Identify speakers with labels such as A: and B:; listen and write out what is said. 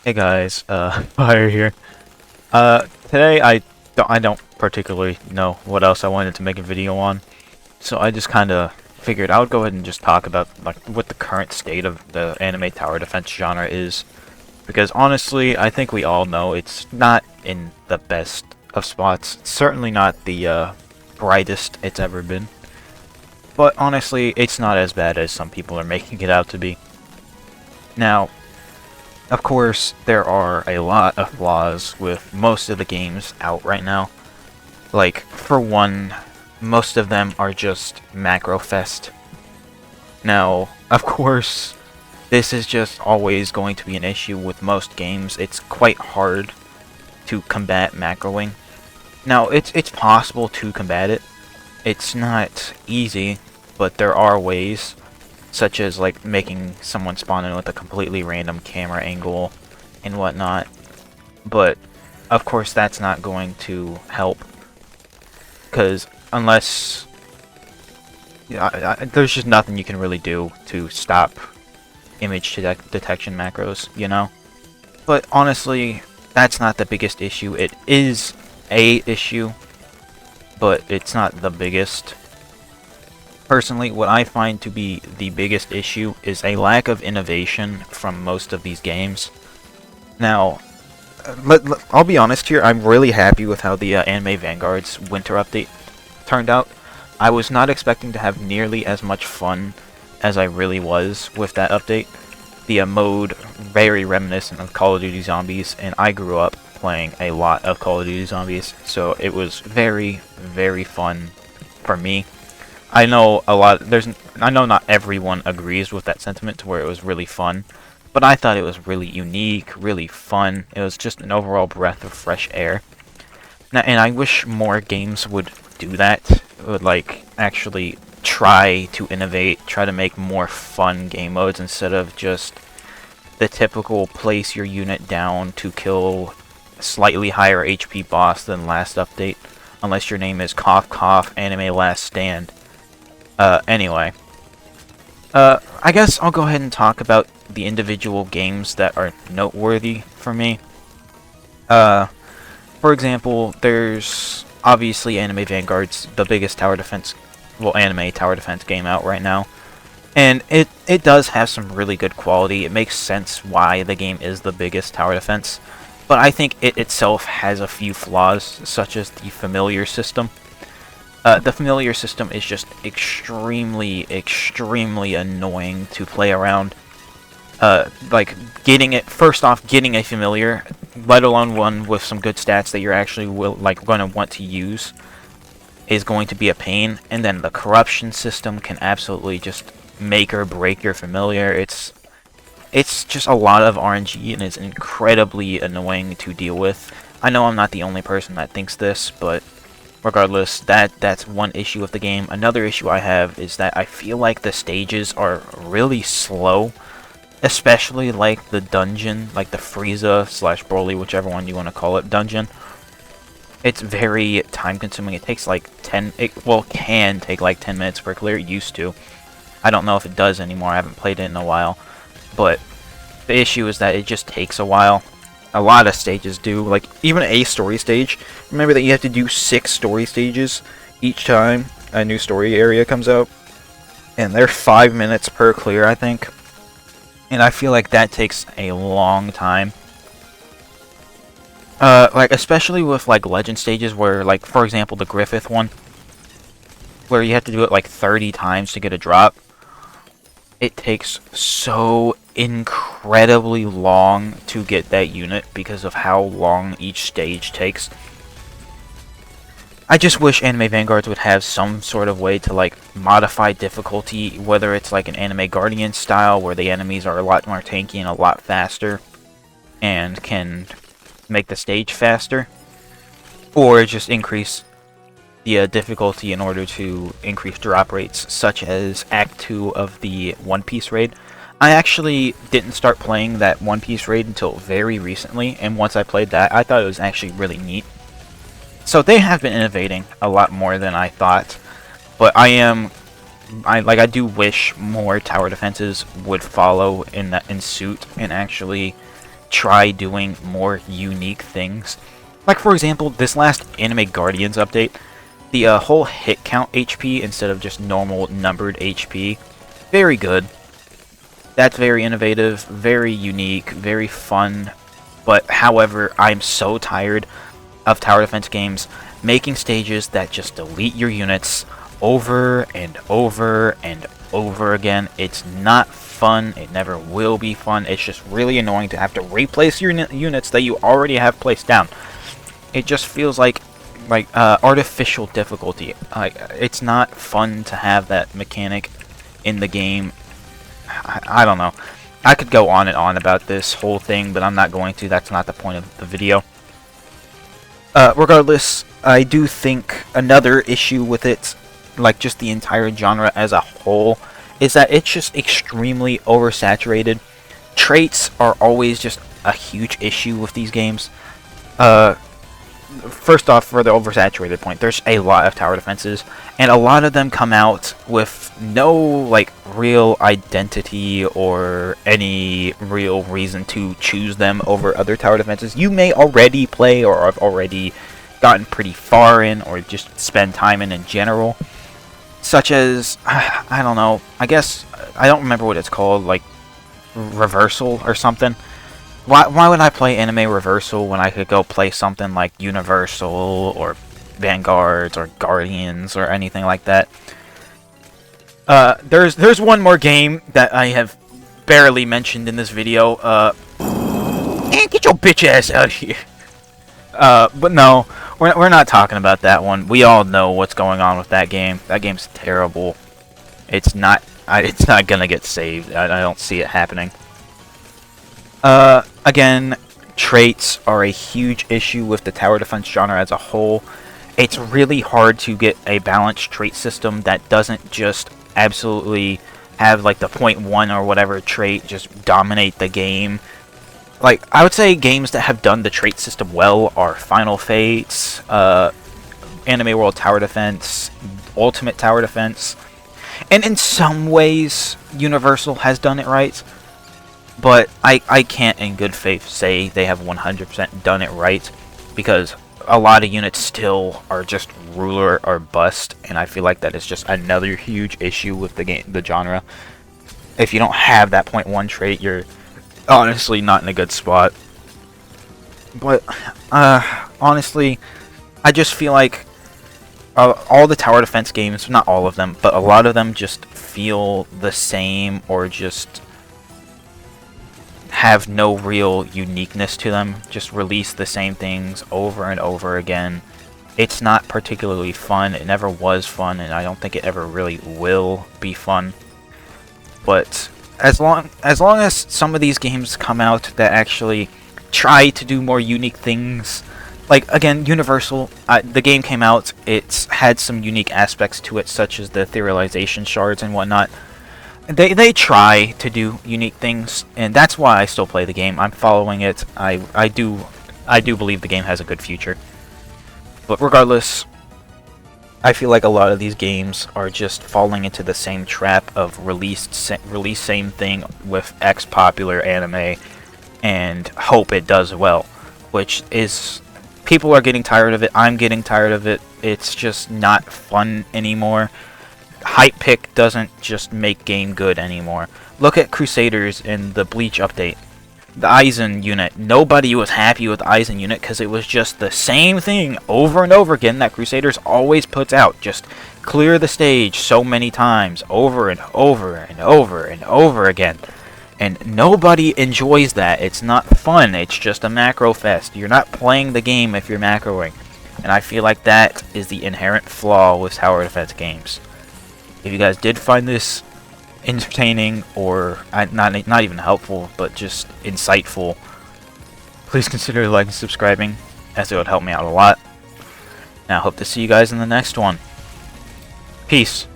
A: Hey guys, Fire here. Today I don't particularly know what else I wanted to make a video on, so I just kind of figured I would go ahead and just talk about like what the current state of the anime tower defense genre is, because honestly, I think we all know it's not in the best of spots. It's certainly not the brightest it's ever been, but honestly, it's not as bad as some people are making it out to be. Now, of course, there are a lot of flaws with most of the games out right now. Like, for one, most of them are just macro fest. Now, of course, this is just always going to be an issue with most games. It's quite hard to combat macroing. Now, it's possible to combat it. It's not easy, but there are ways, such as like making someone spawn in with a completely random camera angle and whatnot. But of course that's not going to help, because unless there's just nothing you can really do to stop image detection macros, you know? But honestly, that's not the biggest issue. It is a issue, but it's not the biggest. Personally, what I find to be the biggest issue is a lack of innovation from most of these games. Now, I'll be honest here, I'm really happy with how the Anime Vanguard's winter update turned out. I was not expecting to have nearly as much fun as I really was with that update. The mode, very reminiscent of Call of Duty Zombies, and I grew up playing a lot of Call of Duty Zombies, so it was very, very fun for me. I know I know not everyone agrees with that sentiment to where it was really fun, but I thought it was really unique, really fun. It was just an overall breath of fresh air. Now, and I wish more games would do that, would like actually try to innovate, try to make more fun game modes instead of just the typical place your unit down to kill a slightly higher HP boss than last update, unless your name is Cough Cough Anime Last Stand. Anyway. I guess I'll go ahead and talk about the individual games that are noteworthy for me. For example, there's obviously Anime Vanguard's the biggest tower defense, well, anime tower defense game out right now. And it does have some really good quality. It makes sense why the game is the biggest tower defense. But I think it itself has a few flaws, such as the familiar system. The familiar system is just extremely, extremely annoying to play around. Like, first off, getting a familiar, let alone one with some good stats that you're actually going to want to use, is going to be a pain. And then the corruption system can absolutely just make or break your familiar. It's just a lot of RNG, and it's incredibly annoying to deal with. I know I'm not the only person that thinks this, but regardless, that's one issue with the game. Another issue I have is that I feel like the stages are really slow, especially like the dungeon, like the Frieza / Broly, whichever one you want to call it, dungeon. It's very time consuming. It takes like can take like 10 minutes per clear. It used to. I don't know if it does anymore. I haven't played it in a while. But the issue is that it just takes a while. A lot of stages do. Like, even a story stage. Remember that you have to do 6 story stages each time a new story area comes out. And they're 5 minutes per clear, I think. And I feel like that takes a long time. Like, especially with, like, legend stages where, like, for example, the Griffith one, where you have to do it, like, 30 times to get a drop. It takes so incredibly long to get that unit because of how long each stage takes. I just wish Anime Vanguards would have some sort of way to like modify difficulty, whether it's like an Anime Guardian style where the enemies are a lot more tanky and a lot faster and can make the stage faster, or just increase the difficulty in order to increase drop rates, such as Act 2 of the One Piece raid. I actually didn't start playing that One Piece raid until very recently, and once I played that, I thought it was actually really neat. So they have been innovating a lot more than I thought, but I do wish more tower defenses would follow in suit and actually try doing more unique things. Like, for example, this last Anime Guardians update, the whole hit count HP instead of just normal numbered HP, very good. That's very innovative, very unique, very fun. But, however, I'm so tired of tower defense games making stages that just delete your units over and over and over again. It's not fun. It never will be fun. It's just really annoying to have to replace your units that you already have placed down. It just feels like artificial difficulty. It's not fun to have that mechanic in the game. I don't know. I could go on and on about this whole thing, but I'm not going to. That's not the point of the video. Regardless, I do think another issue with it, like just the entire genre as a whole, is that it's just extremely oversaturated. Traits are always just a huge issue with these games. First off, for the oversaturated point, there's a lot of tower defenses, and a lot of them come out with no, like, real identity or any real reason to choose them over other tower defenses you may already play or have already gotten pretty far in or just spend time in general. Such as, I don't know, I guess, I don't remember what it's called, like, Reversal or something. Why would I play Anime Reversal when I could go play something like Universal or Vanguards or Guardians or anything like that? There's one more game that I have barely mentioned in this video. Man, get your bitch ass out of here. But no, we're not talking about that one. We all know what's going on with that game. That game's terrible. It's not gonna get saved. I don't see it happening. Again, traits are a huge issue with the tower defense genre as a whole. It's really hard to get a balanced trait system that doesn't just absolutely have like the .1 or whatever trait just dominate the game. Like, I would say games that have done the trait system well are Final Fates, Anime World Tower Defense, Ultimate Tower Defense, and in some ways, Universal has done it right. But I can't in good faith say they have 100% done it right, because a lot of units still are just ruler or bust, and I feel like that is just another huge issue with the genre. If you don't have that .1 trait, you're honestly not in a good spot. But honestly, I just feel like all the tower defense games, not all of them, but a lot of them just feel the same or just have no real uniqueness to them. Just release the same things over and over again. It's not particularly fun. It never was fun, and I don't think it ever really will be fun. But as long as some of these games come out that actually try to do more unique things, like, again, Universal, the game came out, it's had some unique aspects to it, such as the etherealization shards and whatnot. They try to do unique things, and that's why I still play the game. I'm following it. I do believe the game has a good future. But regardless, I feel like a lot of these games are just falling into the same trap of release same thing with X popular anime and hope it does well, which is, people are getting tired of it. I'm getting tired of it. It's just not fun anymore. Hype pick doesn't just make game good anymore. Look at Crusaders in the Bleach update. The Aizen unit. Nobody was happy with the Aizen unit because it was just the same thing over and over again that Crusaders always puts out. Just clear the stage so many times, over and over and over and over again. And nobody enjoys that. It's not fun. It's just a macro fest. You're not playing the game if you're macroing. And I feel like that is the inherent flaw with tower defense games. If you guys did find this entertaining or not even helpful, but just insightful, please consider liking and subscribing, as it would help me out a lot. And I hope to see you guys in the next one. Peace.